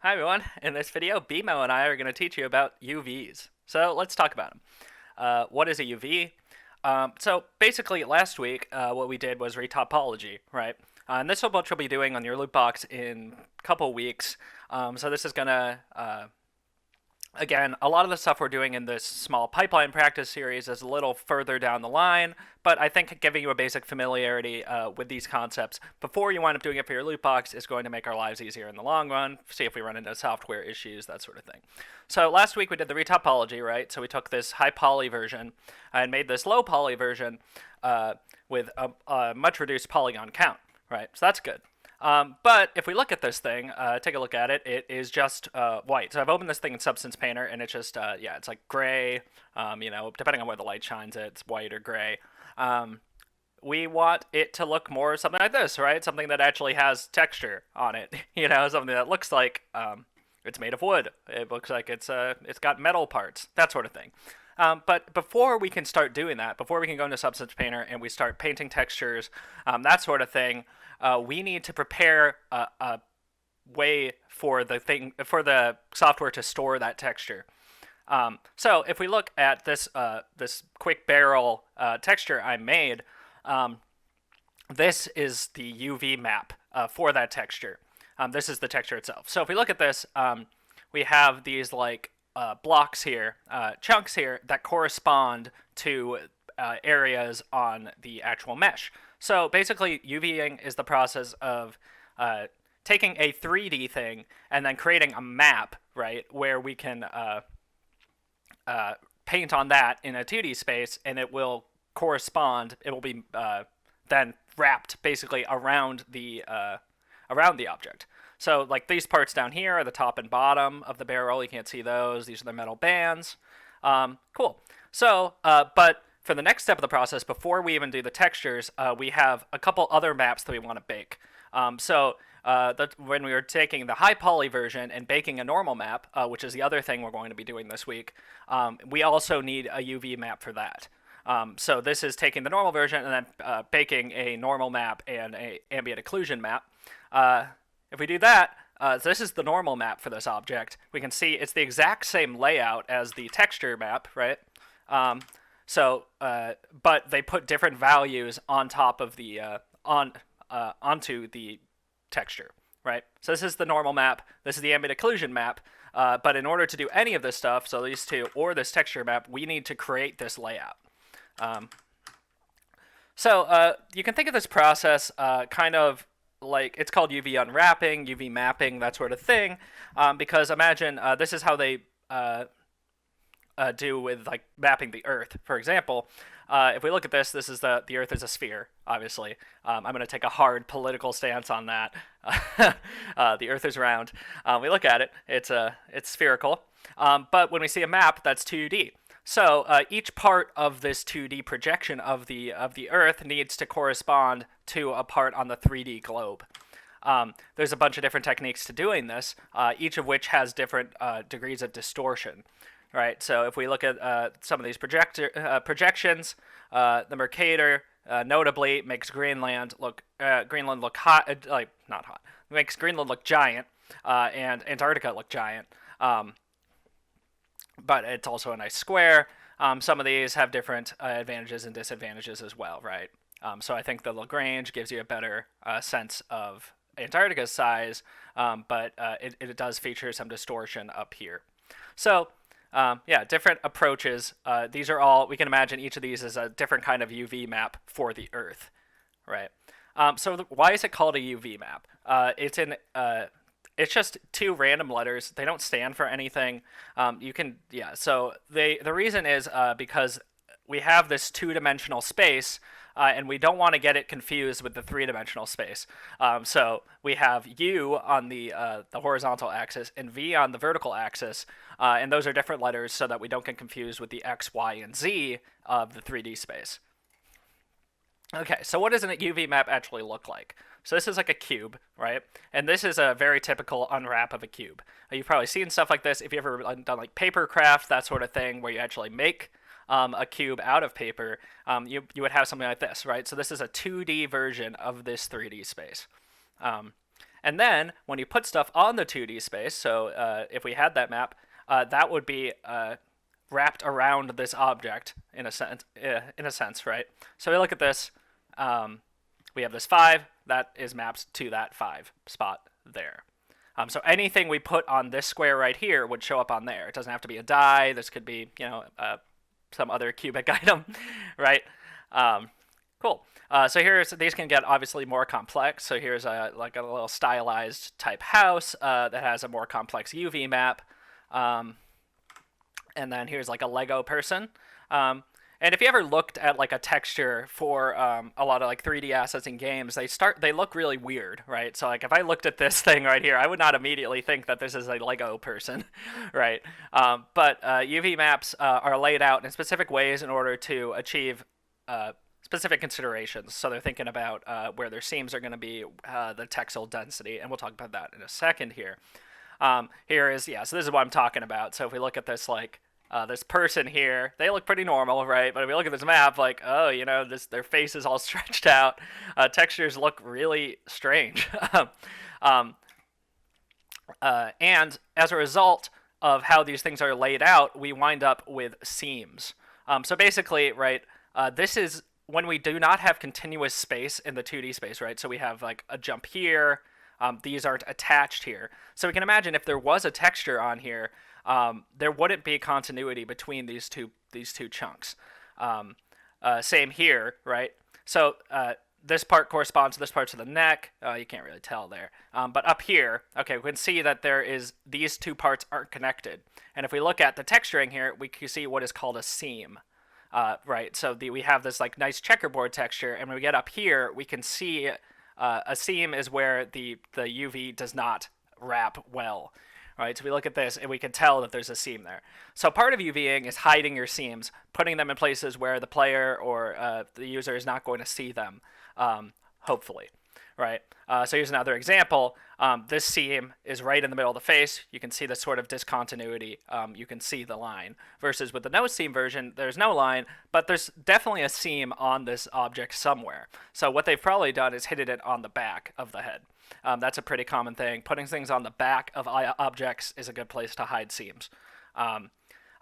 Hi everyone, in this video, BMO and I are going to teach you about UVs. So let's talk about them. What is a UV? So basically last week what we did was retopology, right? And this is what you'll be doing on your loop box in a couple weeks. So this is going to again, a lot of the stuff we're doing in this small pipeline practice series is a little further down the line, but I think giving you a basic familiarity with these concepts before you wind up doing it for your loop box is going to make our lives easier in the long run, see if we run into software issues, that sort of thing. So last week we did the retopology, right? So we took this high poly version and made this low poly version with a much reduced polygon count, right? So that's good. But if we look at this thing, take a look at it, it is just white. So I've opened this thing in Substance Painter, and it's just, yeah, it's like gray. Depending on where the light shines it, it's white or gray. We want it to look more something like this, right? Something that actually has texture on it. Something that looks like it's made of wood. It looks like it's got metal parts, that sort of thing. But before we can start doing that, before we can go into Substance Painter and we start painting textures, that sort of thing, we need to prepare a way for the software to store that texture. So if we look at this quick barrel texture I made, this is the UV map for that texture. This is the texture itself. So if we look at this, we have these blocks here, chunks here that correspond to areas on the actual mesh. So basically, UVing is the process of taking a 3D thing and then creating a map, right, where we can paint on that in a 2D space, and it will correspond. It will be then wrapped basically around the object. So like these parts down here are the top and bottom of the barrel. You can't see those. These are the metal bands. Cool. So, but for the next step of the process, before we even do the textures, we have a couple other maps that we want to bake. When we were taking the high poly version and baking a normal map, which is the other thing we're going to be doing this week, we also need a UV map for that. So this is taking the normal version and then baking a normal map and a ambient occlusion map. If we do that, so this is the normal map for this object. We can see it's the exact same layout as the texture map, right? But they put different values on top of the onto the texture, right? So this is the normal map. This is the ambient occlusion map. But in order to do any of this stuff, so these two or this texture map, we need to create this layout. You can think of this process kind of like it's called UV unwrapping, UV mapping, that sort of thing, because imagine this is how they do with like mapping the Earth, for example. If we look at this, this is the Earth is a sphere, obviously. I'm going to take a hard political stance on that. The Earth is round. We look at it, it's spherical. But when we see a map, that's 2D. So each part of this 2D projection of the Earth needs to correspond to a part on the 3D globe. There's a bunch of different techniques to doing this, each of which has different degrees of distortion. Right. So if we look at some of these projections, the Mercator notably makes Greenland look hot, not hot. It makes Greenland look giant, and Antarctica look giant. But it's also a nice square. Some of these have different advantages and disadvantages as well, right? So I think the Lagrange gives you a better sense of Antarctica's size, but it does feature some distortion up here. So different approaches. These are all, we can imagine each of these as a different kind of UV map for the Earth, right? Why is it called a UV map? It's just two random letters. They don't stand for anything. So the reason is because we have this two-dimensional space, and we don't want to get it confused with the three-dimensional space. So we have U on the horizontal axis and V on the vertical axis, and those are different letters so that we don't get confused with the X, Y, and Z of the 3D space. Okay, so what does a UV map actually look like? So this is like a cube, right? And this is a very typical unwrap of a cube. You've probably seen stuff like this if you've ever done like paper craft, that sort of thing, where you actually make a cube out of paper. You would have something like this, right? So this is a 2D version of this 3D space. And then when you put stuff on the 2D space, so if we had that map, that would be wrapped around this object in a sense, right? So we look at this. We have this 5 that is mapped to that 5 spot there. So anything we put on this square right here would show up on there. It doesn't have to be a die. This could be, some other cubic item, right? Cool. So these can get obviously more complex. So here's a little stylized type house that has a more complex UV map. And then here's like a Lego person. And if you ever looked at like a texture for a lot of like 3D assets in games, they look really weird, right? So like if I looked at this thing right here, I would not immediately think that this is a Lego person, right? But UV maps are laid out in specific ways in order to achieve specific considerations. So they're thinking about where their seams are going to be, the textile density, and we'll talk about that in a second here. So this is what I'm talking about. So if we look at this this person here, they look pretty normal, right? But if we look at this map, their face is all stretched out. Textures look really strange. And as a result of how these things are laid out, we wind up with seams. So basically, right, this is when we do not have continuous space in the 2D space, right? So we have like a jump here. These aren't attached here. So we can imagine if there was a texture on here, there wouldn't be continuity between these two chunks. Same here, right? So this part corresponds to this part of the neck. You can't really tell there. But up here, okay, we can see that these two parts aren't connected. And if we look at the texturing here, we can see what is called a seam. Right, so we have this like nice checkerboard texture, and when we get up here, we can see a seam is where the UV does not wrap well. Right, so we look at this and we can tell that there's a seam there. So part of UVing is hiding your seams, putting them in places where the player or the user is not going to see them, hopefully. Right, so here's another example. This seam is right in the middle of the face. You can see the sort of discontinuity. You can see the line. Versus with the no seam version, there's no line, but there's definitely a seam on this object somewhere. So what they've probably done is hidden it on the back of the head. That's a pretty common thing. Putting things on the back of objects is a good place to hide seams.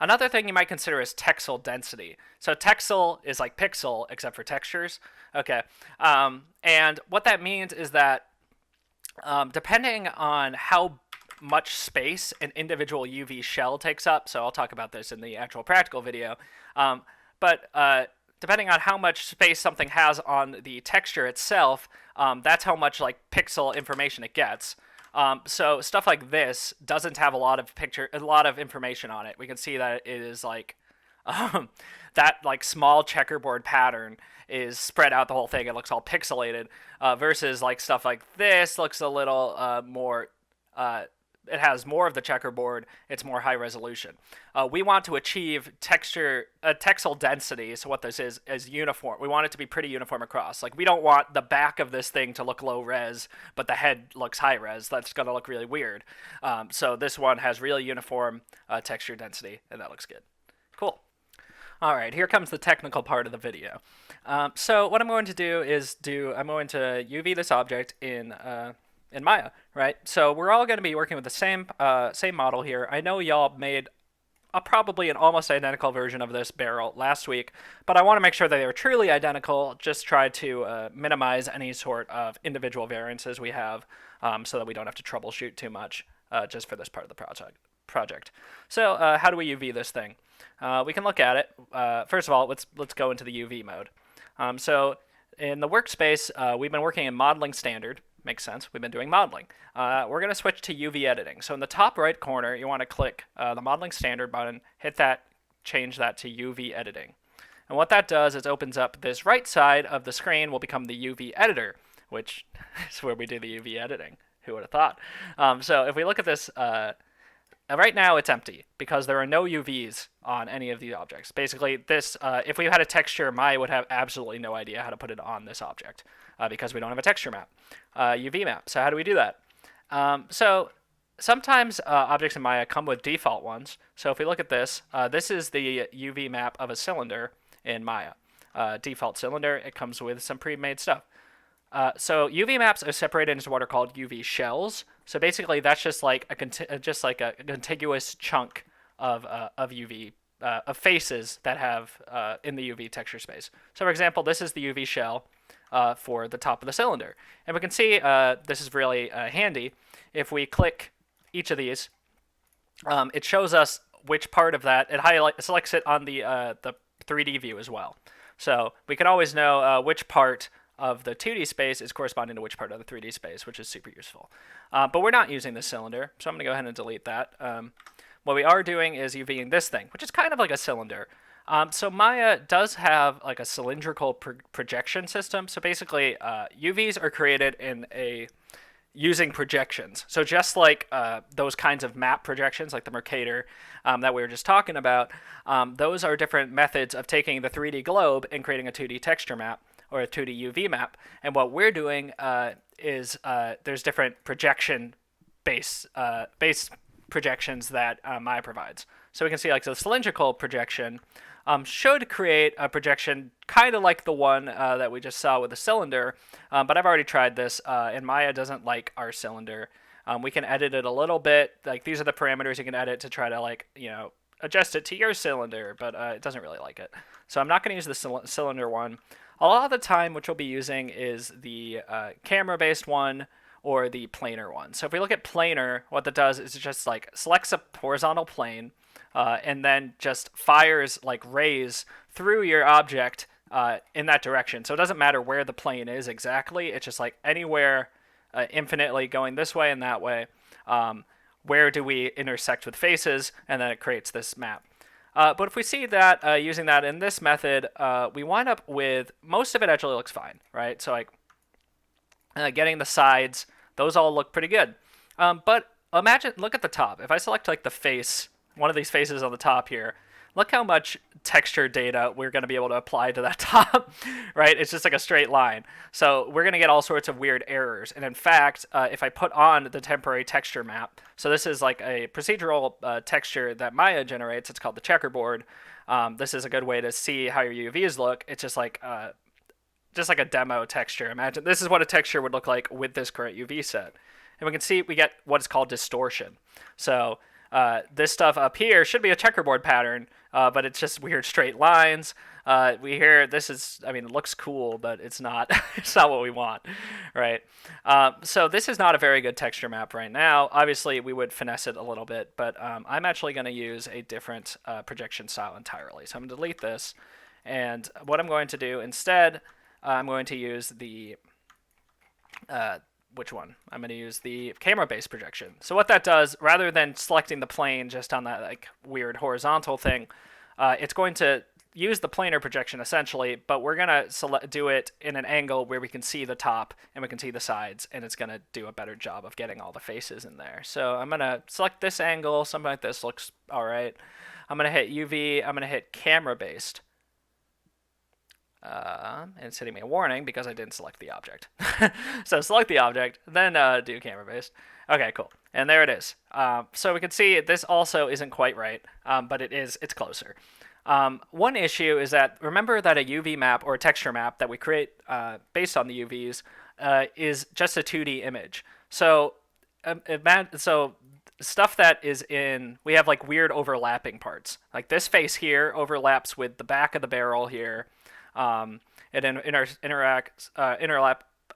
Another thing you might consider is textile density. So textile is like pixel, except for textures. Okay. And what that means is that depending on how much space an individual UV shell takes up, so I'll talk about this in the actual practical video, but depending on how much space something has on the texture itself, that's how much like pixel information it gets. So stuff like this doesn't have a lot of information on it. We can see that it is like that like small checkerboard pattern is spread out the whole thing. It looks all pixelated versus like stuff like this looks a little more. It has more of the checkerboard. It's more high resolution. We want to achieve textile density. So what this is uniform. We want it to be pretty uniform across. Like we don't want the back of this thing to look low res, but the head looks high res. That's going to look really weird. So this one has really uniform texture density, and that looks good. Cool. All right, here comes the technical part of the video. So what I'm going to do is I'm going to UV this object in Maya, right? So we're all going to be working with the same model here. I know y'all made probably an almost identical version of this barrel last week, but I want to make sure that they were truly identical. Just try to minimize any sort of individual variances we have, so that we don't have to troubleshoot too much just for this part of the project. So how do we UV this thing? We can look at it. First of all, let's go into the UV mode. So in the workspace, we've been working in modeling standard. Makes sense. We've been doing modeling. We're going to switch to UV editing. So in the top right corner, you want to click the modeling standard button, hit that, change that to UV editing. And what that does is opens up this right side of the screen will become the UV editor, which is where we do the UV editing. Who would have thought? So if we look at this, right now it's empty because there are no UVs on any of the objects. Basically, this if we had a texture, Maya would have absolutely no idea how to put it on this object because we don't have a texture map, UV map. So how do we do that? So sometimes objects in Maya come with default ones. So if we look at this, this is the UV map of a cylinder in Maya. Default cylinder, it comes with some pre-made stuff. So UV maps are separated into what are called UV shells. So basically, that's just like a contiguous chunk of UV of faces that have in the UV texture space. So for example, this is the UV shell for the top of the cylinder, and we can see this is really handy. If we click each of these, it shows us which part of that. It selects it on the 3D view as well. So we can always know which part of the 2D space is corresponding to which part of the 3D space, which is super useful. But we're not using this cylinder, so I'm going to go ahead and delete that. What we are doing is UVing this thing, which is kind of like a cylinder. So Maya does have like a cylindrical projection system. So basically, UVs are created in a using projections. So just like those kinds of map projections, like the Mercator that we were just talking about, those are different methods of taking the 3D globe and creating a 2D texture map or a 2D UV map. And what we're doing is there's different projection base projections that Maya provides. So we can see like the cylindrical projection should create a projection kind of like the one that we just saw with the cylinder, but I've already tried this, and Maya doesn't like our cylinder. We can edit it a little bit. Like these are the parameters you can edit to try to adjust it to your cylinder, but it doesn't really like it. So I'm not going to use the cylinder one. A lot of the time, what you'll be using is the camera-based one or the planar one. So if we look at planar, what that does is it just like selects a horizontal plane and then just fires like rays through your object in that direction. So it doesn't matter where the plane is exactly. It's just like anywhere infinitely going this way and that way. Where do we intersect with faces? And then it creates this map. But if we see that using that in this method, we wind up with most of it actually looks fine, right? So like getting the sides, those all look pretty good. But imagine, look at the top. If I select like the face, one of these faces on the top here, look how much texture data we're going to be able to apply to that top, right? It's just like a straight line. So we're going to get all sorts of weird errors. And in fact, if I put on the temporary texture map, so this is like a procedural texture that Maya generates. It's called the checkerboard. This is a good way to see how your UVs look. It's just like a demo texture. Imagine this is what a texture would look like with this current UV set. And we can see we get what's called distortion. So this stuff up here should be a checkerboard pattern, but it's just weird straight lines. We hear this is, I mean, it looks cool, but it's not. It's not what we want, right? So this is not a very good texture map right now. Obviously, we would finesse it a little bit, but I'm actually going to use a different projection style entirely. So I'm going to delete this, and what I'm going to do instead, I'm going to use the which one? I'm going to use the camera-based projection. So what that does, rather than selecting the plane just on that like weird horizontal thing, it's going to use the planar projection essentially, but we're going to do it in an angle where we can see the top and we can see the sides, and it's going to do a better job of getting all the faces in there. So I'm going to select this angle. Something like this looks all right. I'm going to hit UV. I'm going to hit camera-based. And it's hitting me a warning because I didn't select the object. So select the object, then do camera based. Okay, cool. And there it is. So we can see this also isn't quite right, but it's closer. One issue is that remember that a UV map or a texture map that we create based on the UVs is just a 2D image. So stuff that is in, we have like weird overlapping parts. Like this face here overlaps with the back of the barrel here.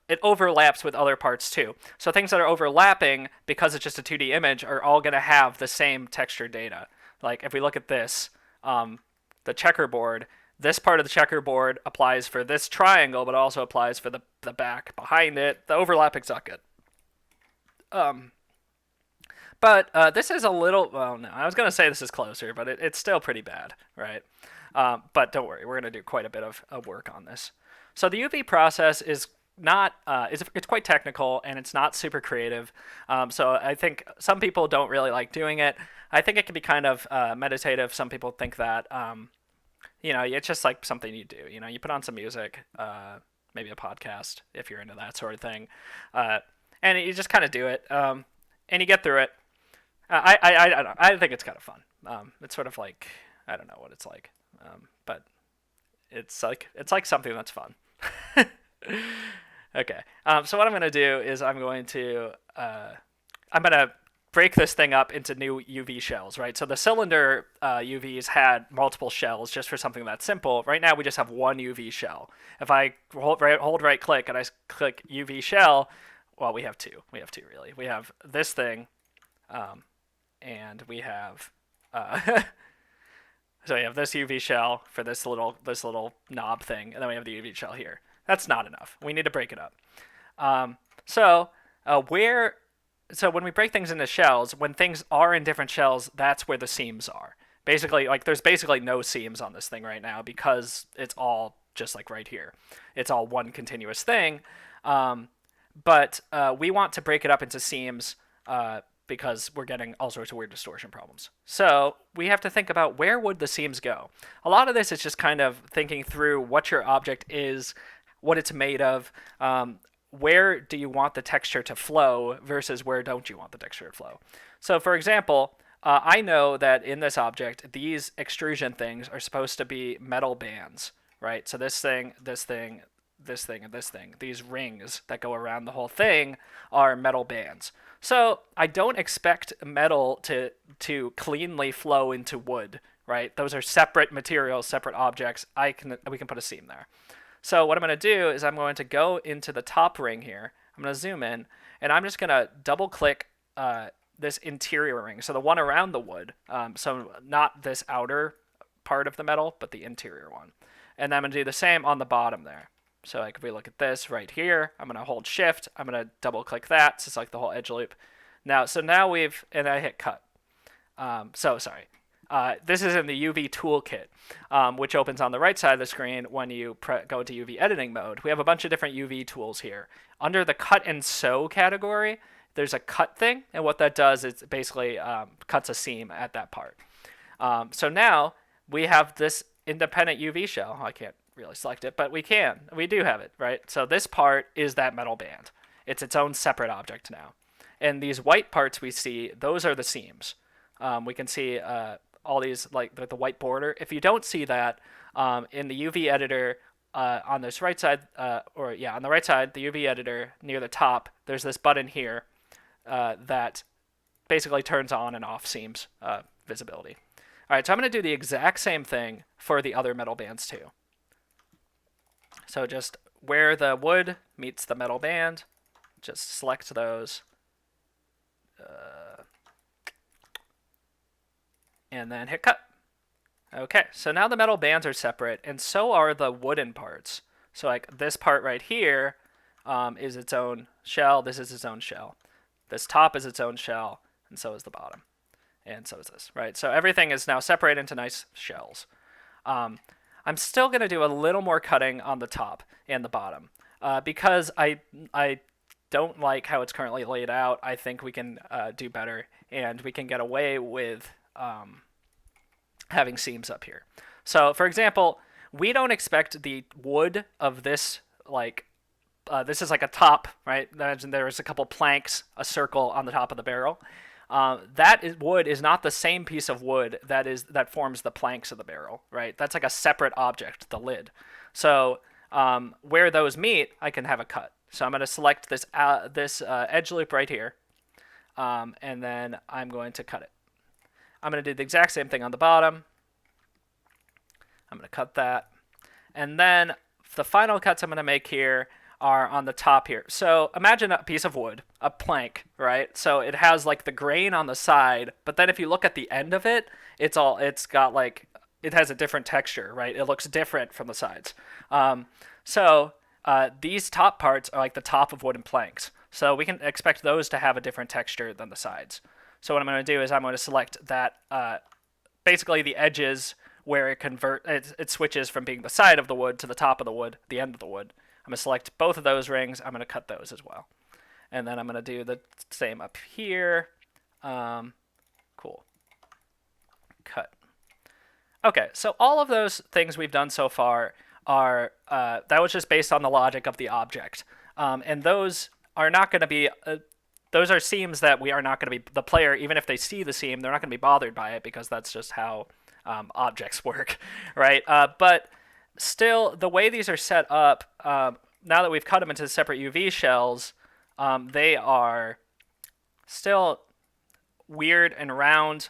It overlaps with other parts too. So things that are overlapping, because it's just a 2D image, are all going to have the same texture data. Like if we look at this, the checkerboard, this part of the checkerboard applies for this triangle, but also applies for the back behind it. The overlapping's not good. But this is a little, well, no, I was going to say this is closer, but it's still pretty bad, right? But don't worry, we're going to do quite a bit of work on this. So the UV process is not, it's quite technical, and it's not super creative. So I think some people don't really like doing it. I think it can be kind of meditative. Some people think that, it's just like something you do. You put on some music, maybe a podcast if you're into that sort of thing, and you just kind of do it, and you get through it. I don't know. I think it's kind of fun. It's sort of like, I don't know what it's like. But it's like something that's fun. Okay. So what I'm going to do is I'm going to break this thing up into new UV shells, right? So the cylinder UVs had multiple shells just for something that simple. Right now we just have one UV shell. If I hold right click and I click UV shell, well, we have two. We have two really. We have this thing, and we have so we have this UV shell for this little knob thing, and then we have the UV shell here. That's not enough. We need to break it up. Um, so where so when we break things into shells, when things are in different shells, that's where the seams are. Basically, like there's basically no seams on this thing right now because it's all just like right here. It's all one continuous thing. Um, but we want to break it up into seams because we're getting all sorts of weird distortion problems. So we have to think about where would the seams go. A lot of this is just kind of thinking through what your object is, what it's made of, where do you want the texture to flow versus where don't you want the texture to flow. So for example, I know that in this object, these extrusion things are supposed to be metal bands, right? So this thing, this thing, this thing, and this thing, these rings that go around the whole thing are metal bands. So I don't expect metal to cleanly flow into wood, right? Those are separate materials, separate objects. We can put a seam there. So what I'm going to do is I'm going to go into the top ring here. I'm going to zoom in, and I'm just going to double click this interior ring. So the one around the wood. So not this outer part of the metal, but the interior one. And then I'm going to do the same on the bottom there. So like if we look at this right here, I'm going to hold shift. I'm going to double click that. So it's like the whole edge loop. Now and I hit cut. Sorry. This is in the UV toolkit, which opens on the right side of the screen when you go into UV editing mode. We have a bunch of different UV tools here. Under the cut and sew category, there's a cut thing, and what that does is basically cuts a seam at that part. So now we have this independent UV shell. I can't really select it, but we do have it, right? So this part is that metal band. It's its own separate object now. And these white parts we see, those are the seams. We can see all these, like the white border. If you don't see that in the UV editor on this right side, on the right side, the UV editor near the top, there's this button here that basically turns on and off seams visibility. All right, so I'm going to do the exact same thing for the other metal bands too. So just where the wood meets the metal band, just select those. And then hit cut. Okay, so now the metal bands are separate, and so are the wooden parts. So like this part right here is its own shell. This is its own shell. This top is its own shell, and so is the bottom. And so is this, right? So everything is now separated into nice shells. I'm still going to do a little more cutting on the top and the bottom because I don't like how it's currently laid out. I think we can do better, and we can get away with having seams up here. So for example, we don't expect the wood of this, this is like a top, right? Imagine there's a couple planks, a circle on the top of the barrel. Wood is not the same piece of wood that forms the planks of the barrel, right? That's like a separate object, the lid. So where those meet, I can have a cut. So I'm going to select this edge loop right here, and then I'm going to cut it. I'm going to do the exact same thing on the bottom. I'm going to cut that. And then the final cuts I'm going to make here are on the top here. So imagine a piece of wood, a plank, right? So it has like the grain on the side, but then if you look at the end of it, it has a different texture, right? It looks different from the sides. These top parts are like the top of wooden planks. So we can expect those to have a different texture than the sides. So what I'm going to do is I'm going to select that, basically the edges where it switches from being the side of the wood to the top of the wood, the end of the wood. I'm going to select both of those rings. I'm going to cut those as well. And then I'm going to do the same up here. Cool. Cut. Okay, so all of those things we've done so far are, that was just based on the logic of the object. And those are not going to be... those are seams that we are not going to be, the player, even if they see the seam, they're not going to be bothered by it because that's just how objects work, right? But still, the way these are set up, now that we've cut them into separate UV shells, they are still weird and round,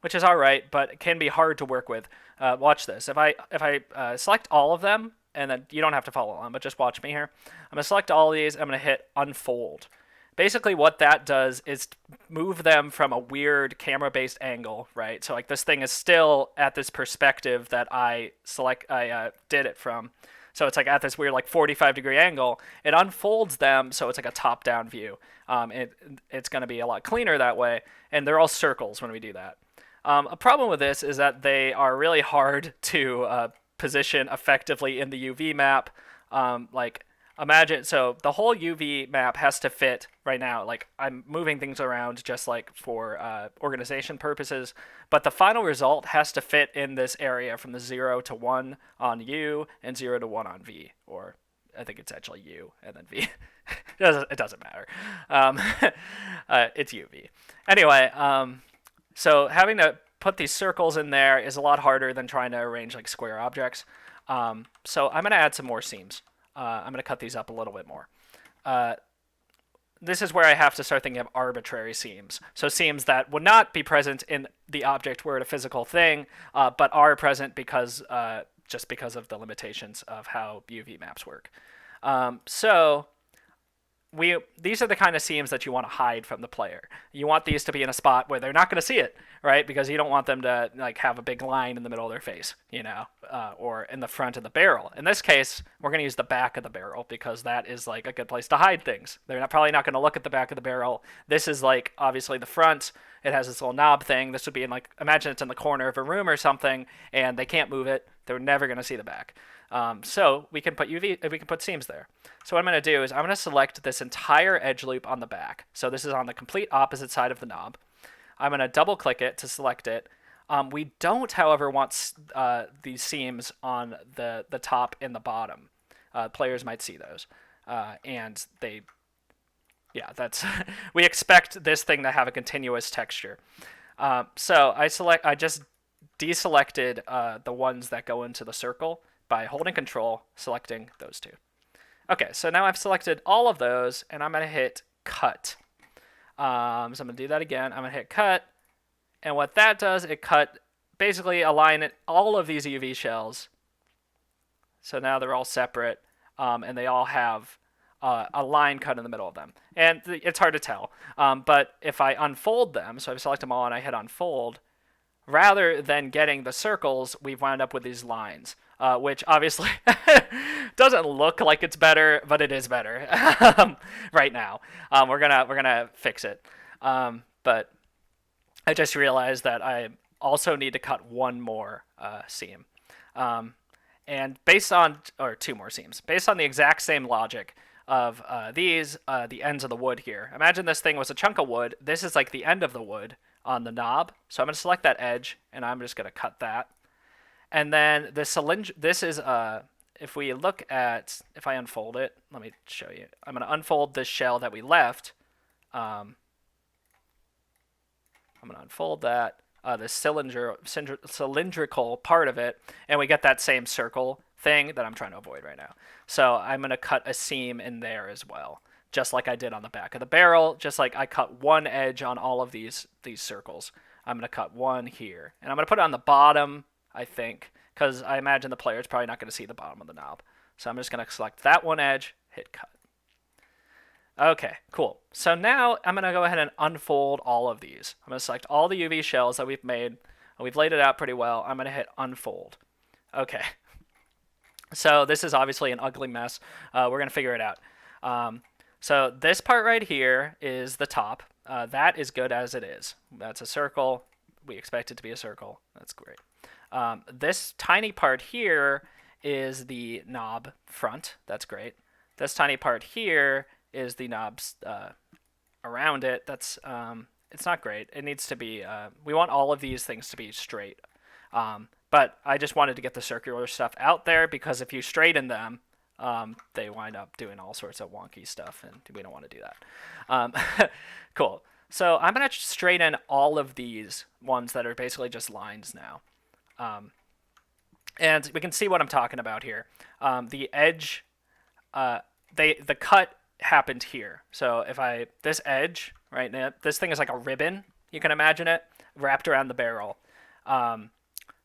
which is all right, but it can be hard to work with. Watch this. If I select all of them, and then you don't have to follow along, but just watch me here. I'm gonna select all of these. I'm gonna hit unfold. Basically, what that does is move them from a weird camera-based angle, right? So like this thing is still at this perspective that I did it from. So it's like at this weird like 45-degree angle. It unfolds them so it's like a top-down view. It's going to be a lot cleaner that way, and they're all circles when we do that. A problem with this is that they are really hard to position effectively in the UV map. Imagine, so the whole UV map has to fit right now. Like, I'm moving things around just like for organization purposes, but the final result has to fit in this area from the 0 to 1 on U and 0 to 1 on V, or I think it's actually U and then V. It doesn't matter. It's UV. Anyway, so having to put these circles in there is a lot harder than trying to arrange like square objects. So I'm going to add some more seams. I'm going to cut these up a little bit more. This is where I have to start thinking of arbitrary seams. So seams that would not be present in the object were it a physical thing, but are present because just because of the limitations of how UV maps work. These are the kind of seams that you want to hide from the player. You want these to be in a spot where they're not going to see it, right? Because you don't want them to like have a big line in the middle of their face, or in the front of the barrel. In this case, we're going to use the back of the barrel because that is like a good place to hide things. They're probably not going to look at the back of the barrel. This is like obviously the front. It has this little knob thing. This would be in like, imagine it's in the corner of a room or something, and they can't move it. They're never going to see the back. So we can put seams there. So what I'm going to do is I'm going to select this entire edge loop on the back. So this is on the complete opposite side of the knob. I'm going to double click it to select it. We don't, however, want these seams on the top and the bottom. Players might see those. And that's we expect this thing to have a continuous texture. So I just deselected the ones that go into the circle by holding control, selecting those two. Okay, so now I've selected all of those, and I'm going to hit cut. So I'm going to do that again. I'm going to hit cut, and what that does, basically align all of these UV shells. So now they're all separate, and they all have a line cut in the middle of them. And it's hard to tell, but if I unfold them, so I select them all and I hit unfold, rather than getting the circles, we've wound up with these lines. Which obviously doesn't look like it's better, but it is better right now. We're gonna fix it, but I just realized that I also need to cut one more seam, and two more seams, based on the exact same logic of the ends of the wood here. Imagine this thing was a chunk of wood. This is like the end of the wood on the knob. So I'm gonna select that edge, and I'm just gonna cut that. And then the cylinder, this is, if I unfold it, let me show you. I'm going to unfold this shell that we left. I'm going to unfold that, the cylindrical part of it, and we get that same circle thing that I'm trying to avoid right now. So I'm going to cut a seam in there as well, just like I did on the back of the barrel, just like I cut one edge on all of these circles. I'm going to cut one here, and I'm going to put it on the bottom, I think, because I imagine the player is probably not going to see the bottom of the knob. So I'm just going to select that one edge, hit cut. Okay, cool. So now I'm going to go ahead and unfold all of these. I'm going to select all the UV shells that we've made. We've laid it out pretty well. I'm going to hit unfold. Okay. So this is obviously an ugly mess. We're going to figure it out. So this part right here is the top. That is good as it is. That's a circle. We expect it to be a circle. That's great. This tiny part here is the knob front. That's great. This tiny part here is the knobs around it. That's it's not great. It needs to be. We want all of these things to be straight. But I just wanted to get the circular stuff out there because if you straighten them, they wind up doing all sorts of wonky stuff, and we don't want to do that. Cool. So I'm going to straighten all of these ones that are basically just lines now. And we can see what I'm talking about here. The edge the cut happened here. So if this edge, right now, this thing is like a ribbon, you can imagine it, wrapped around the barrel. Um,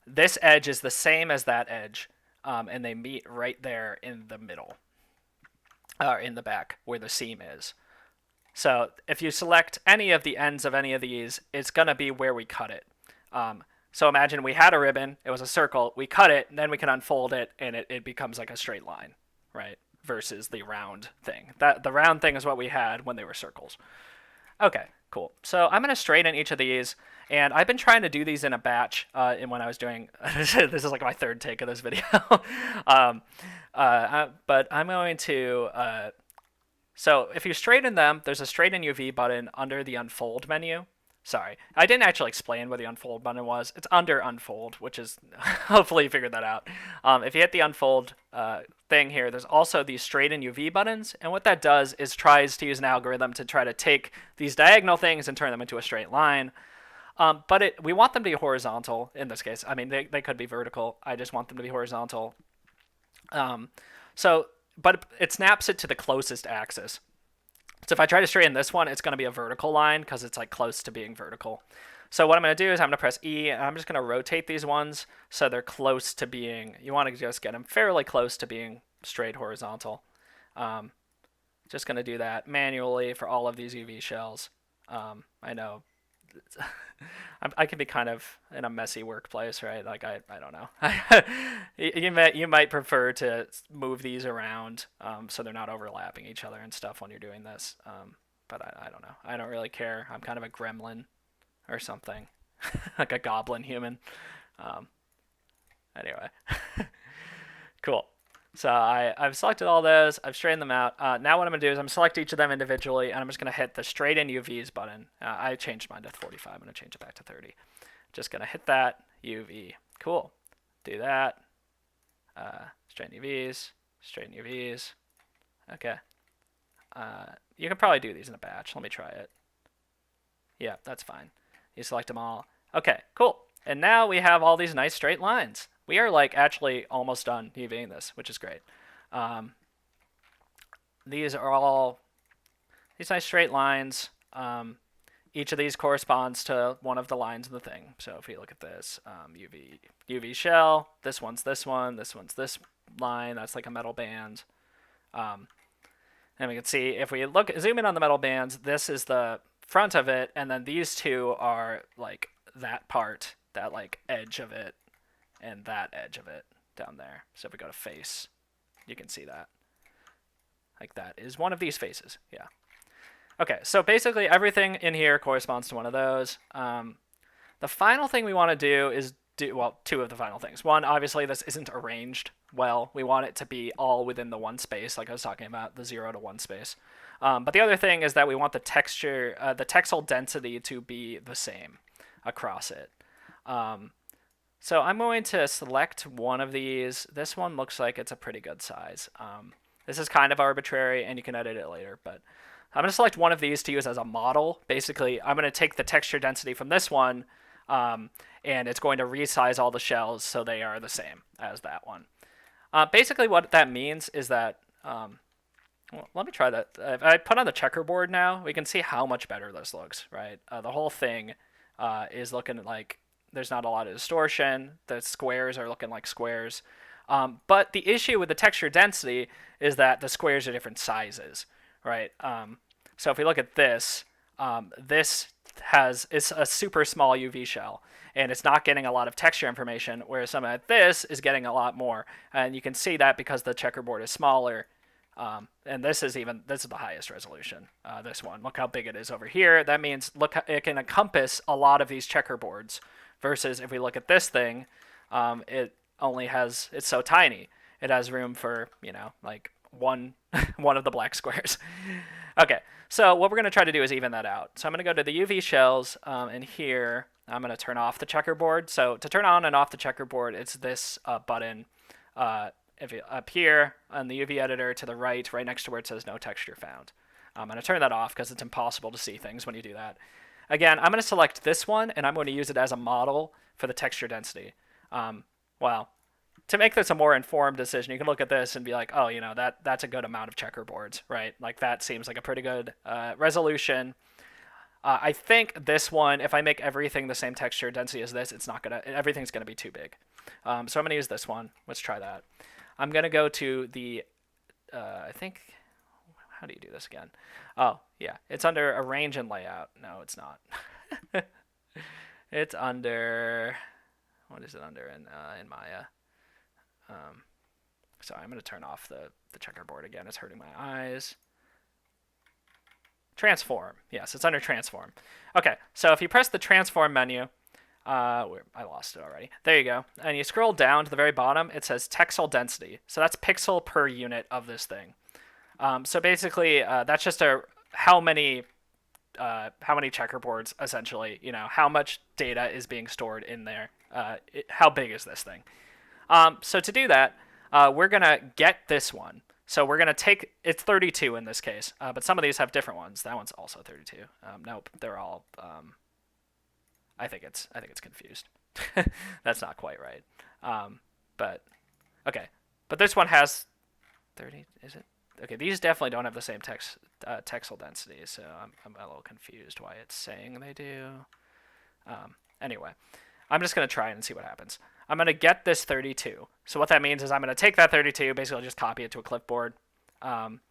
this edge is the same as that edge, and they meet right there in the middle, or in the back where the seam is. So if you select any of the ends of any of these, it's going to be where we cut it. So imagine we had a ribbon, it was a circle, we cut it, and then we can unfold it, and it becomes like a straight line, right? Versus the round thing. The round thing is what we had when they were circles. Okay, cool. So I'm going to straighten each of these, and I've been trying to do these in a batch. And when I was doing, this is like my third take of this video. But I'm going to. So if you straighten them, there's a straighten UV button under the unfold menu. Sorry, I didn't actually explain what the unfold button was. It's under unfold, which is hopefully you figured that out. If you hit the unfold thing here, there's also these straighten UV buttons, and what that does is tries to use an algorithm to try to take these diagonal things and turn them into a straight line. But we want them to be horizontal in this case. I mean, they could be vertical. I just want them to be horizontal. But it snaps it to the closest axis. So if I try to straighten this one, it's going to be a vertical line because it's like close to being vertical. So what I'm going to do is I'm going to press E, and I'm just going to rotate these ones so they're close to being, you want to just get them fairly close to being straight horizontal. Just going to do that manually for all of these UV shells. I know I can be kind of in a messy workplace, right? Like I don't know. You might prefer to move these around so they're not overlapping each other and stuff when you're doing this. But I don't know. I don't really care. I'm kind of a gremlin or something, like a goblin human. Anyway, cool. So I've selected all those. I've straightened them out. Now what I'm going to do is I'm going to select each of them individually, and I'm just going to hit the straighten UVs button. I changed mine to 45. I'm going to change it back to 30. Just going to hit that UV. Cool. Do that. Straighten UVs. Straighten UVs. Okay. You can probably do these in a batch. Let me try it. Yeah, that's fine. You select them all. Okay, cool. And now we have all these nice straight lines. We are like actually almost done UVing this, which is great. These are all these nice straight lines. Each of these corresponds to one of the lines in the thing. So if we look at this, UV shell, this one's this one, this one's this line. That's like a metal band. And we can see if we zoom in on the metal bands, this is the front of it, and then these two are like that part, that like edge of it, and that edge of it down there. So if we go to face, you can see that. Like that is one of these faces, yeah. Okay, so basically everything in here corresponds to one of those. The final thing we want to do is two of the final things. One, obviously this isn't arranged well. We want it to be all within the one space, like I was talking about, the 0 to 1 space. But the other thing is that we want the texture, the textile density to be the same across it. So I'm going to select one of these. This one looks like it's a pretty good size. This is kind of arbitrary, and you can edit it later, but I'm going to select one of these to use as a model. Basically, I'm going to take the texture density from this one, and it's going to resize all the shells so they are the same as that one. Basically, what that means is that, well, let me try that. If I put on the checkerboard now, we can see how much better this looks, right? The whole thing is looking like there's not a lot of distortion. The squares are looking like squares. But the issue with the texture density is that the squares are different sizes, right? So if we look at this, it's a super small UV shell, and it's not getting a lot of texture information, whereas something like this is getting a lot more. And you can see that because the checkerboard is smaller. And this is the highest resolution, this one. Look how big it is over here. That means, look, it can encompass a lot of these checkerboards, versus if we look at this thing, it's so tiny. It has room for, like one of the black squares. Okay, so what we're going to try to do is even that out. So I'm going to go to the UV shells, and here I'm going to turn off the checkerboard. So to turn on and off the checkerboard, it's this button up here on the UV editor to the right next to where it says no texture found. I'm going to turn that off because it's impossible to see things when you do that. Again, I'm going to select this one, and I'm going to use it as a model for the texture density. Well, to make this a more informed decision, you can look at this and be like, oh, that's a good amount of checkerboards, right? Like that seems like a pretty good resolution. I think this one, if I make everything the same texture density as this, everything's gonna be too big. So I'm gonna use this one. Let's try that. I'm gonna go to the, I think, how do you do this again? Oh, yeah, it's under arrange and layout. No, it's not. It's under, what is it under in Maya? Sorry, I'm gonna turn off the checkerboard again. It's hurting my eyes. Transform. Yes, it's under transform. Okay, so if you press the transform menu, I lost it already. There you go. And you scroll down to the very bottom, it says texel density. So that's pixel per unit of this thing. So basically, that's just how many checkerboards, essentially, how much data is being stored in there. How big is this thing? So to do that, we're going to get this one. So we're going to take, it's 32 in this case, but some of these have different ones. That one's also 32. Nope, they're all, I think it's confused. That's not quite right. But, okay. But this one has 30, is it? Okay, these definitely don't have the same texel density, so I'm a little confused why it's saying they do. Anyway, I'm just going to try it and see what happens. I'm going to get this 32. So what that means is I'm going to take that 32, basically just copy it to a clipboard. And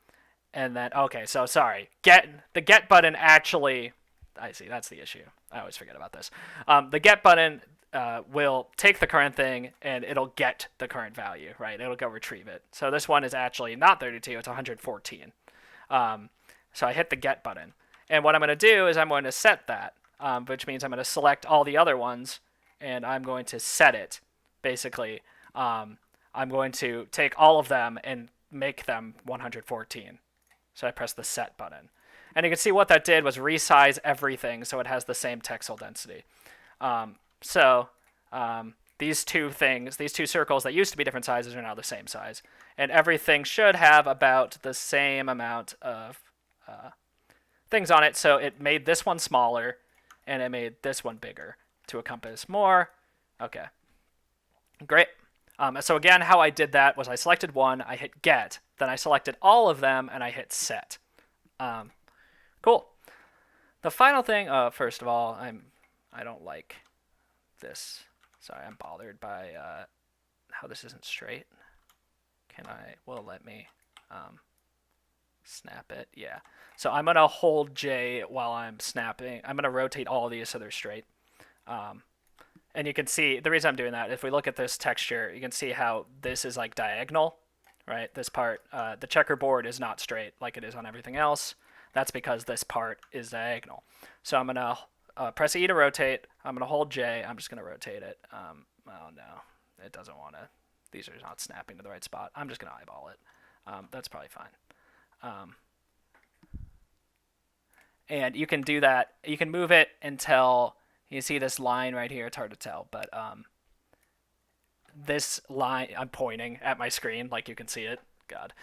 then, okay, so sorry. The get button actually, I see, that's the issue. I always forget about this. The get button will take the current thing and it'll get the current value, right? It'll go retrieve it. So this one is actually not 32, it's 114. So I hit the get button. And what I'm going to do is I'm going to set that, which means I'm going to select all the other ones and I'm going to set it. Basically, I'm going to take all of them and make them 114. So I press the set button. And you can see what that did was resize everything so it has the same texel density. These two circles that used to be different sizes are now the same size. And everything should have about the same amount of things on it. So it made this one smaller and it made this one bigger to encompass more. Okay, great. So again, how I did that was I selected one, I hit get, then I selected all of them and I hit set. Cool. The final thing, first of all, I don't like this. Sorry, I'm bothered by how this isn't straight. Will it let me snap it? Yeah. So I'm going to hold J while I'm snapping. I'm going to rotate all of these so they're straight. And you can see, the reason I'm doing that, if we look at this texture, you can see how this is like diagonal, right? This part, the checkerboard is not straight like it is on everything else. That's because this part is diagonal. So I'm going to press E to rotate. I'm going to hold J. I'm just going to rotate it. Oh, no. It doesn't want to. These are not snapping to the right spot. I'm just going to eyeball it. That's probably fine. And you can do that. You can move it until you see this line right here. It's hard to tell, but this line, I'm pointing at my screen like you can see it. God.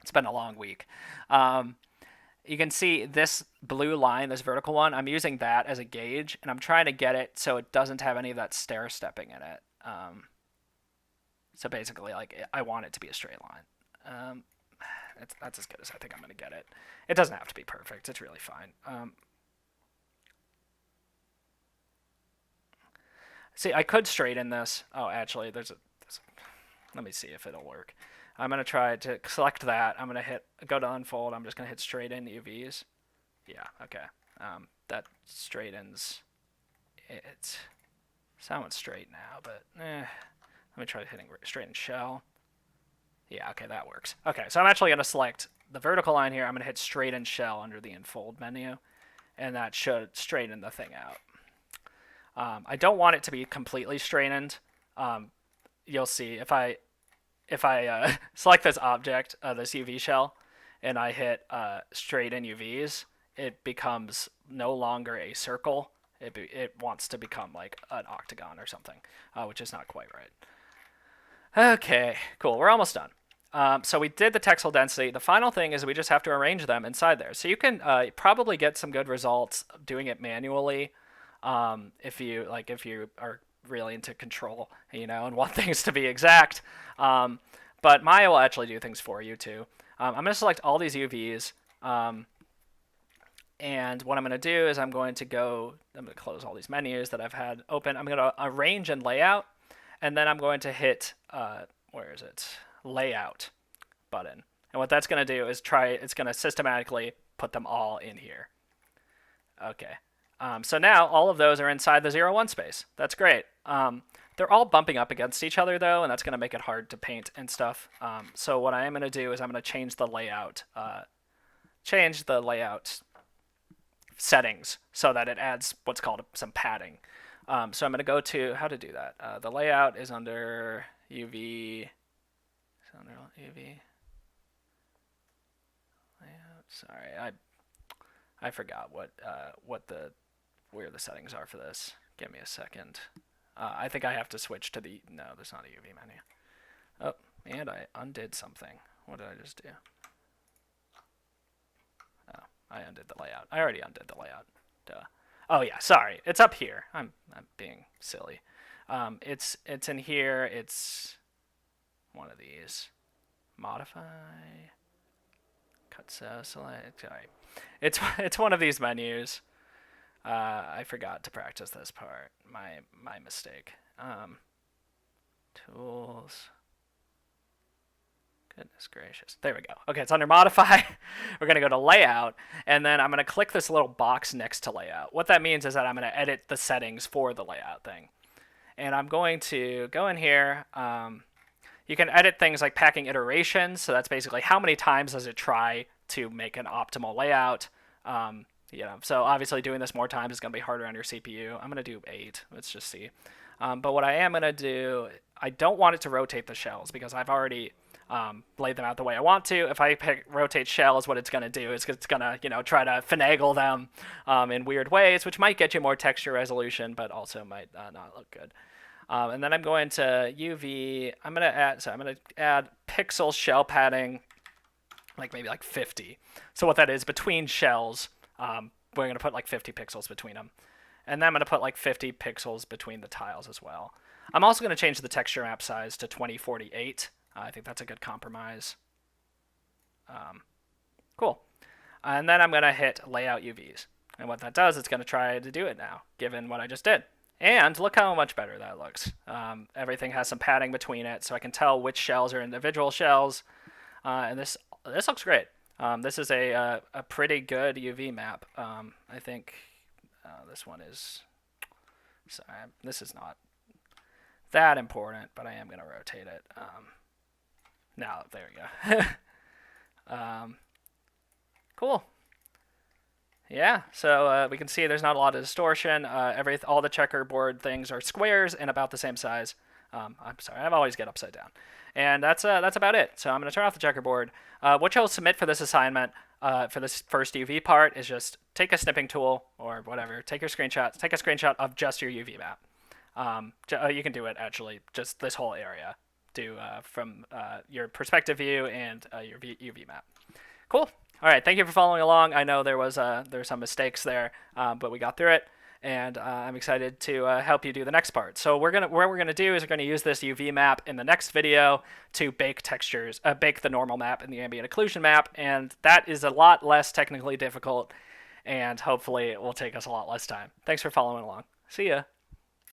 It's been a long week. You can see this blue line, this vertical one. I'm using that as a gauge, and I'm trying to get it so it doesn't have any of that stair stepping in it. So basically, like, I want it to be a straight line. That's as good as I think I'm going to get it. It doesn't have to be perfect. It's really fine. See, I could straighten this. Oh, actually, let me see if it'll work. I'm going to try to select that. I'm going to go to unfold. I'm just going to hit straighten UVs. Yeah, okay. That straightens it. Sounds straight now, but let me try hitting straighten shell. Yeah, okay, that works. Okay, so I'm actually going to select the vertical line here. I'm going to hit straighten shell under the unfold menu, and that should straighten the thing out. I don't want it to be completely straightened. You'll see if I select this object, this UV shell, and I hit straighten UVs, it becomes no longer a circle. It wants to become like an octagon or something, which is not quite right. Okay, cool. We're almost done. So we did the texel density. The final thing is we just have to arrange them inside there. So you can probably get some good results doing it manually. If you are really into control, and want things to be exact. But Maya will actually do things for you too. I'm going to select all these UVs. And what I'm going to do is I'm going to close all these menus that I've had open. I'm going to arrange and layout. And then I'm going to hit, where is it? Layout button. And what that's going to do is it's going to systematically put them all in here. Okay. So now all of those are inside the 0, 1 space. That's great. They're all bumping up against each other though, and that's going to make it hard to paint and stuff. So what I am going to do is I'm going to change the layout settings so that it adds what's called some padding. So I'm going to go to how to do that. The layout is under UV. It's under UV layout. Sorry, I forgot where the settings are for this. Give me a second. I think I have to switch to no, there's not a UV menu. Oh, and I undid something. What did I just do? Oh, I undid the layout. I already undid the layout. Duh. Oh yeah, sorry. It's up here. I'm being silly. It's in here. It's one of these. Modify. Cut so select. Sorry. It's one of these menus. I forgot to practice this part. My mistake. Tools. Goodness gracious. There we go. Okay, it's under Modify. We're going to go to Layout, and then I'm going to click this little box next to Layout. What that means is that I'm going to edit the settings for the layout thing. And I'm going to go in here. You can edit things like packing iterations, so that's basically how many times does it try to make an optimal layout. So obviously doing this more times is going to be harder on your CPU. I'm going to do 8. Let's just see. But what I am going to do, I don't want it to rotate the shells because I've already laid them out the way I want to. If I pick rotate shells, what it's going to do is it's going to, try to finagle them in weird ways, which might get you more texture resolution, but also might not look good. And then I'm going to UV. I'm going to add pixel shell padding, maybe 50. So what that is between shells, we're going to put 50 pixels between them. And then I'm going to put 50 pixels between the tiles as well. I'm also going to change the texture map size to 2048. I think that's a good compromise. Cool. And then I'm going to hit Layout UVs. And what that does, it's going to try to do it now, given what I just did. And look how much better that looks. Everything has some padding between it, so I can tell which shells are individual shells. And this looks great. This is a pretty good UV map. I think this one is... Sorry, this is not that important, but I am going to rotate it. Now, there we go. Cool. Yeah, so we can see there's not a lot of distortion. All the checkerboard things are squares and about the same size. I'm sorry, I always get upside down. And that's about it. So I'm going to turn off the checkerboard. What you'll submit for this assignment, for this first UV part, is just take a snipping tool or whatever. Take a screenshot of just your UV map. You can do it, actually, just this whole area. Do from your perspective view and your UV map. Cool. All right, thank you for following along. I know there were some mistakes there, but we got through it, and I'm excited to help you do the next part. So what we're gonna do is we're gonna use this UV map in the next video to bake textures, bake the normal map and the ambient occlusion map, and that is a lot less technically difficult, and hopefully it will take us a lot less time. Thanks for following along. See ya.